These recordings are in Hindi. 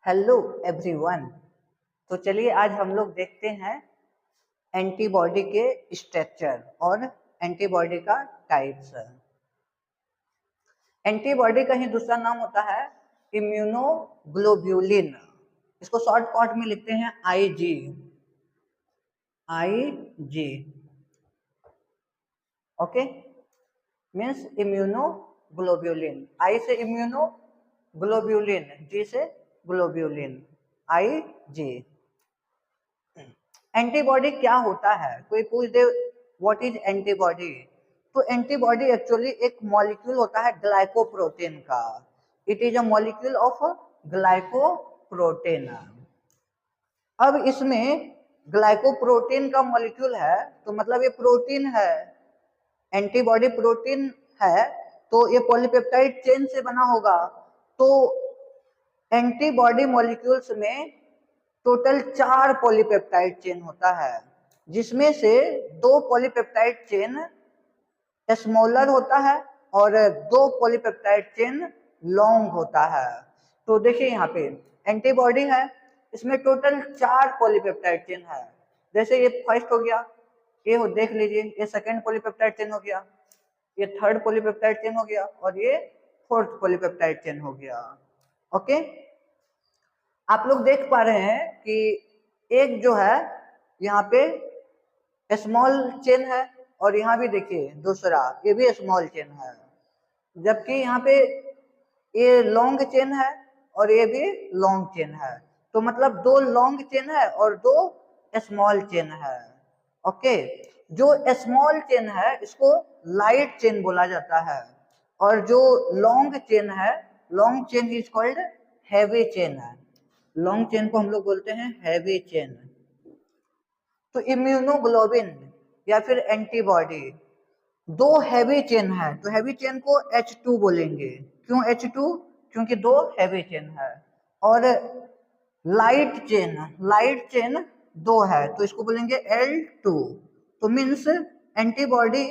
Hello everyone. तो चलिए आज हम लोग देखते हैं एंटीबॉडी के स्ट्रक्चर और एंटीबॉडी का टाइप्स। एंटीबॉडी का ही दूसरा नाम होता है इम्यूनोग्लोब्यूलिन। इसको शॉर्ट फॉर्म में लिखते हैं IG. IG okay, means immunoglobulin. I से इम्यूनो, ग्लोब्यूलिन जी से ग्लोब्यूलिन, आई जी। एंटीबॉडी क्या होता है? कोई पूछ दे व्हाट इज एंटीबॉडी, तो एंटीबॉडी एक्चुअली एक मॉलिक्यूल होता है ग्लाइकोप्रोटीन का। It is a molecule of glycoprotein. अब इसमें ग्लाइकोप्रोटीन का मॉलिक्यूल है तो मतलब ये प्रोटीन है। एंटीबॉडी प्रोटीन है तो ये पॉलीपेप्टाइड चेन से बना होगा। तो एंटीबॉडी मॉलिक्यूल्स में टोटल 4 पॉलीपेप्टाइड चेन होता है, जिसमें से 2 पॉलीपेप्टाइड चेन स्मॉलर होता है और 2 पॉलीपेप्टाइड चेन लॉन्ग होता है। तो देखिए यहाँ पे एंटीबॉडी है, इसमें टोटल 4 पॉलीपेप्टाइड चेन है। जैसे ये फर्स्ट हो गया, ये हो देख लीजिए, ये सेकेंड पॉलीपेप्टाइड चेन हो गया, ये थर्ड पॉलीपेप्टाइड चेन हो गया और ये फोर्थ पॉलीपेप्टाइड चेन हो गया। ओके, आप लोग देख पा रहे हैं कि एक जो है यहाँ पे स्मॉल चेन है और यहाँ भी देखिए दूसरा, ये भी स्मॉल चेन है, जबकि यहाँ पे ये लॉन्ग चेन है और ये भी लॉन्ग चेन है। तो मतलब 2 लॉन्ग चेन है और 2 स्मॉल चेन है। ओके, जो स्मॉल चेन है इसको लाइट चेन बोला जाता है और जो लॉन्ग चेन है, long chain is called heavy chain है। लॉन्ग चेन को हम लोग बोलते हैं हैवी चेन। तो इम्यूनोग्लोबिन या फिर एंटीबॉडी 2 हैवी चेन है, तो हैवी चेन को H2 बोलेंगे। क्यों H2? क्योंकि 2 हैवी चेन है। और लाइट चेन 2 है तो इसको बोलेंगे L2। तो means antibody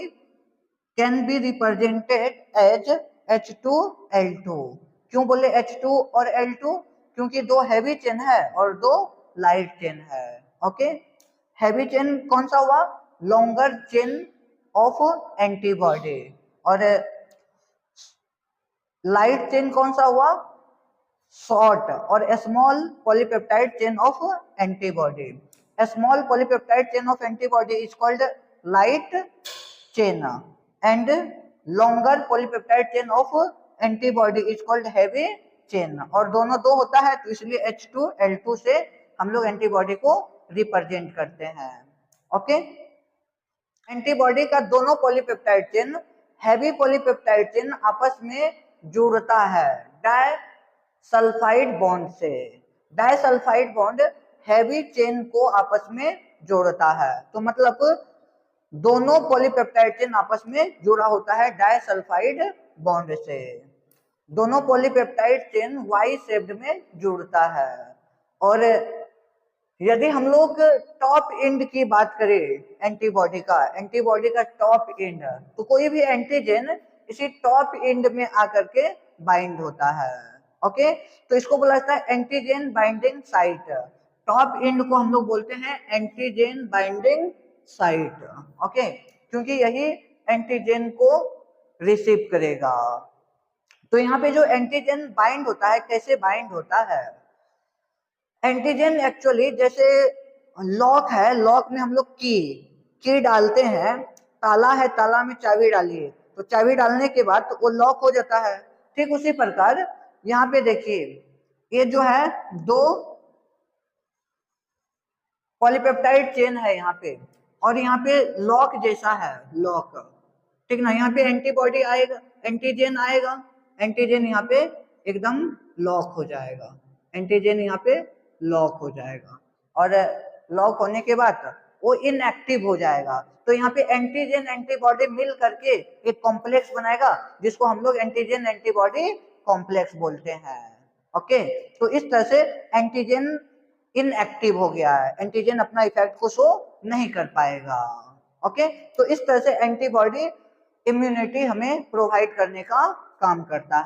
can be represented as H2L2। क्यों बोले H2 और L2? क्योंकि 2 हैवी चेन है और 2 लाइट चेन है। ओके, हैवी चेन कौन सा हुआ? Longer chain of antibody. और लाइट चेन कौन सा हुआ? शॉर्ट और small polypeptide chain of antibody. Small polypeptide chain of antibody is called light chain and longer polypeptide chain of antibody is called heavy chain. और दोनों 2 होता है तो इसलिए H2L2 से हम लोग एंटीबॉडी को रिप्रेजेंट करते हैं। ओके, एंटीबॉडी का दोनों polypeptide chain, heavy polypeptide chain आपस में जुड़ता है डाइसल्फाइड बॉन्ड से। डाइसल्फाइड बॉन्ड हैवी चेन को आपस में जोड़ता है। तो मतलब दोनों पॉलीपेप्टाइड चेन आपस में जुड़ा होता है डाइसल्फाइड बॉन्ड से। दोनों पॉलीपेप्टाइड चेन वाई शेप्ड में जुड़ता है। और यदि हम लोग टॉप एंड की बात करें एंटीबॉडी का टॉप एंड, तो कोई भी एंटीजन इसी टॉप एंड में आकर के बाइंड होता है। ओके, तो इसको बोला जाता है antigen binding site. Top and को हम लोग बोलते हैं एंटीजन बाइंडिंग साइट। ओके, क्योंकि यही एंटीजन को रिसीव करेगा। तो यहाँ पे जो एंटीजन बाइंड होता है, कैसे बाइंड होता है? एंटीजन एक्चुअली जैसे लॉक है, लॉक में हम लोग की डालते हैं, ताला है, ताला में चाबी डालिए, तो चाबी डालने के बाद तो वो लॉक हो जाता है। ठीक उसी प्रकार यहाँ पे देखिए, ये जो है 2 पॉलीपेप्टाइड चेन है यहाँ पे, और यहाँ पे लॉक जैसा है, लॉक। ठीक ना, यहाँ पे एंटीबॉडी आएगा, एंटीजन आएगा, एंटीजन यहाँ पे एकदम लॉक हो जाएगा, एंटीजन यहाँ पे लॉक हो जाएगा। और लॉक होने के बाद वो इनएक्टिव हो जाएगा। तो यहाँ पे एंटीजन एंटीबॉडी मिल करके एक कॉम्प्लेक्स बनाएगा, जिसको हम लोग एंटीजन एंटीबॉडी कॉम्प्लेक्स बोलते हैं। ओके, तो इस तरह से एंटीजन इनएक्टिव हो गया है, एंटीजन अपना इफेक्ट को शो नहीं कर पाएगा। ओके, तो इस तरह से एंटीबॉडी इम्यूनिटी हमें प्रोवाइड करने का काम करता है।